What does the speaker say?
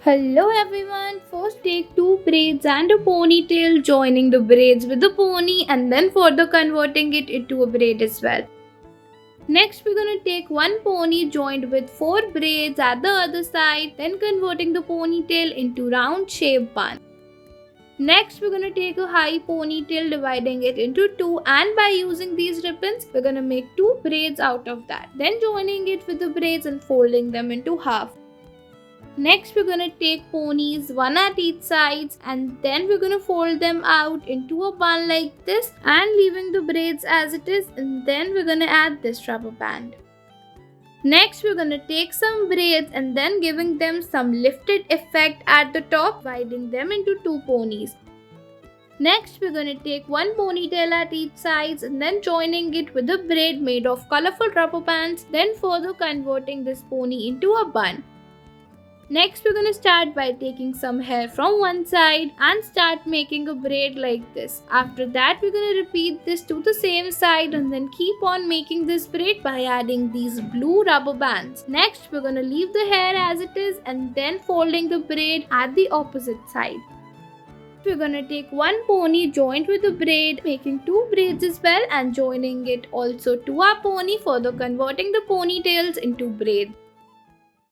Hello everyone, first take two braids and a ponytail, joining the braids with the pony and then further converting it into a braid as well. Next we're going to take one pony joined with four braids at the other side, then converting the ponytail into round shaped bun. Next we're going to take a high ponytail, dividing it into two, and by using these ribbons we're going to make two braids out of that, then joining it with the braids and folding them into half. Next we're going to take ponies, one at each sides, and then we're going to fold them out into a bun like this and leaving the braids as it is, and then we're going to add this rubber band. Next we're going to take some braids and then giving them some lifted effect at the top, dividing them into two ponies. Next we're going to take one ponytail at each sides and then joining it with a braid made of colorful rubber bands, then further converting this pony into a bun. Next we're going to start by taking some hair from one side and start making a braid like this. After that we're going to repeat this to the same side and then keep on making this braid by adding these blue rubber bands. Next we're going to leave the hair as it is and then folding the braid at the opposite side. We're going to take one pony joined with a braid, making two braids as well and joining it also to our pony, further converting the ponytails into braids.